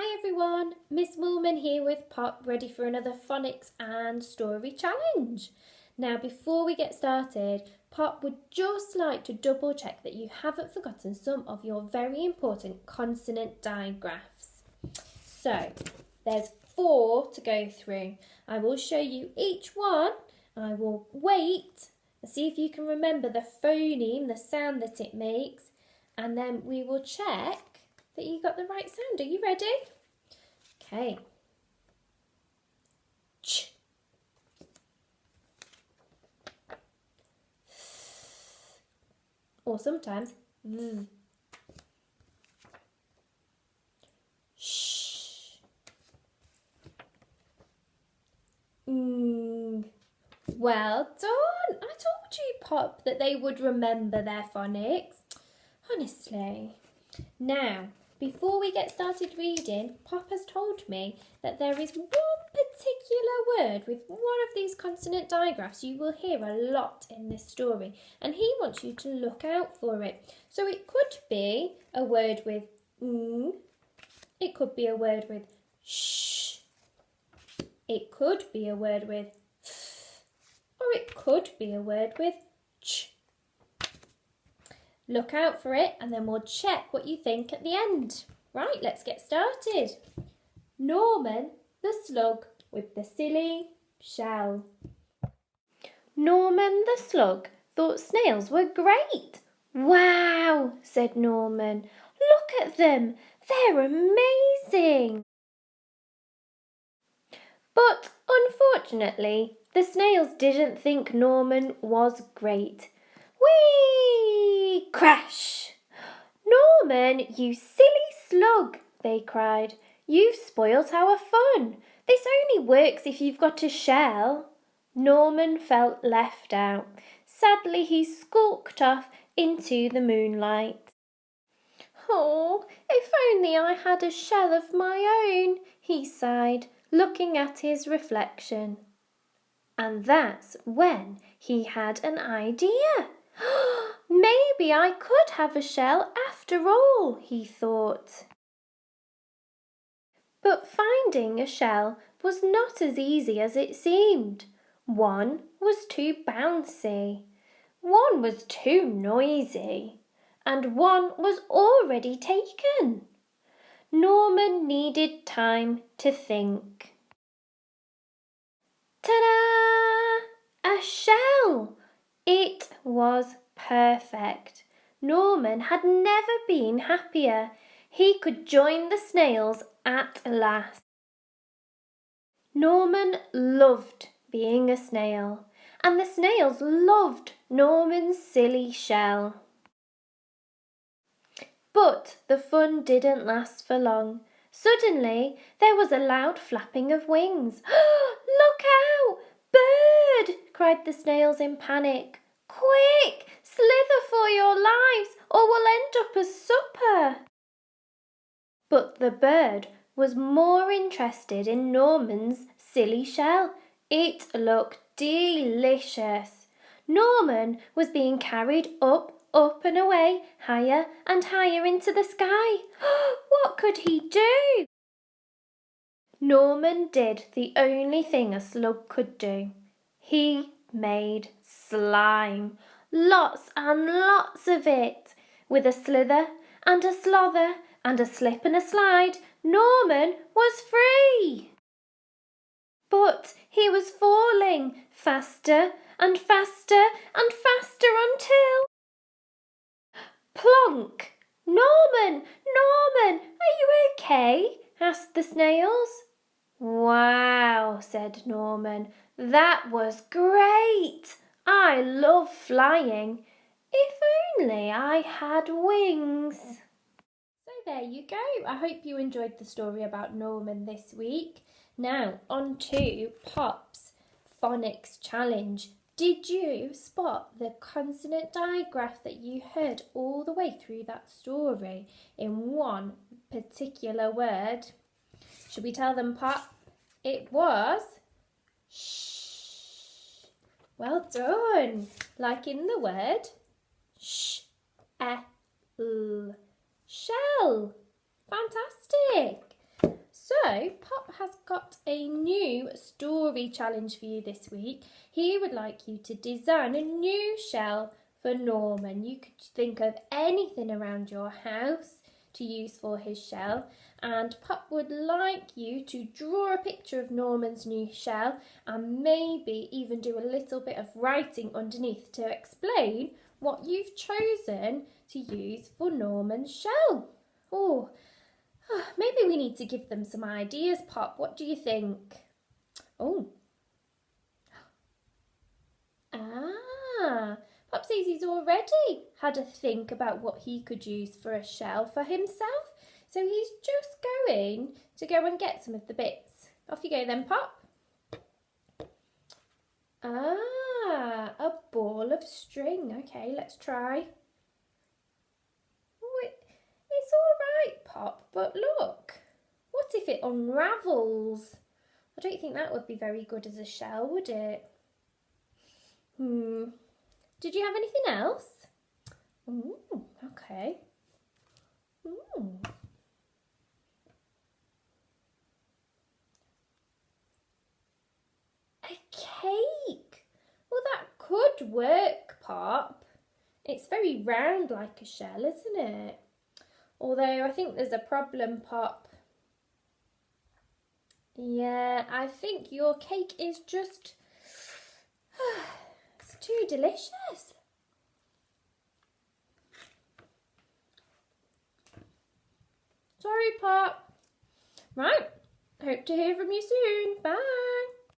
Hi everyone, Miss Moorman here with Pop, ready for another phonics and story challenge. Now before we get started, Pop would just like to double check that you haven't forgotten some of your very important consonant digraphs. So there's 4 to go through. I will show you each one. I will wait and see if you can remember the phoneme, the sound that it makes, and then we will check that you got the right sound. Are you ready? Okay. Ch. Or sometimes v. Sh. Ng. Well done. I told you, Pop, that they would remember their phonics. Honestly. Now, before we get started reading, Pop has told me that there is one particular word with one of these consonant digraphs you will hear a lot in this story, and he wants you to look out for it. So it could be a word with ng, it could be a word with sh, it could be a word with f, or it could be a word with ch. Look out for it and then we'll check what you think at the end. Right, let's get started. Norman the slug with the silly shell. Norman the slug thought snails were great. Wow, said Norman. Look at them, they're amazing. But unfortunately, the snails didn't think Norman was great. Whee! Crash! Norman, you silly slug, they cried. You've spoilt our fun. This only works if you've got a shell. Norman felt left out. Sadly, he skulked off into the moonlight. Oh, if only I had a shell of my own, he sighed, looking at his reflection. And that's when he had an idea. Maybe I could have a shell after all, he thought. But finding a shell was not as easy as it seemed. One was too bouncy, one was too noisy, and one was already taken. Norman needed time to think. Ta-da! A shell! It was perfect. Norman had never been happier. He could join the snails at last. Norman loved being a snail, and the snails loved Norman's silly shell. But the fun didn't last for long. Suddenly there was a loud flapping of wings. Look out! Bird! Cried the snails in panic. Quick! Slither for your lives, or we'll end up as supper. But the bird was more interested in Norman's silly shell. It looked delicious. Norman was being carried up and away, higher and higher into the sky. What could he do? Norman did the only thing a slug could do. He made slime. Lots and lots of it. With a slither and a slother and a slip and a slide, Norman was free. But he was falling faster and faster and faster until... Plonk! Norman! Norman! Are you okay? Asked the snails. Wow, said Norman. That was great. I love flying. If only I had wings. So there you go. I hope you enjoyed the story about Norman this week. Now on to Pop's Phonics Challenge. Did you spot the consonant digraph that you heard all the way through that story in one particular word? Should we tell them, Pop? It was sh. Well done. Like in the word sh-e-l. Shell. Fantastic. So, Pop has got a new story challenge for you this week. He would like you to design a new shell for Norman. You could think of anything around your house to use for his shell, and Pop would like you to draw a picture of Norman's new shell and maybe even do a little bit of writing underneath to explain what you've chosen to use for Norman's shell. Oh, maybe we need to give them some ideas, Pop. What do you think? Oh. Pop says he's already had a think about what he could use for a shell for himself. So he's just going to go and get some of the bits. Off you go then, Pop. A ball of string. Okay, let's try. Oh, it's all right, Pop, but look. What if it unravels? I don't think that would be very good as a shell, would it? Did you have anything else? Ooh, okay. Ooh. A cake. Well, that could work, Pop. It's very round like a shell, isn't it? Although I think there's a problem, Pop. Yeah, I think your cake is just... it's too delicious. Sorry, Pop. Right, hope to hear from you soon. Bye.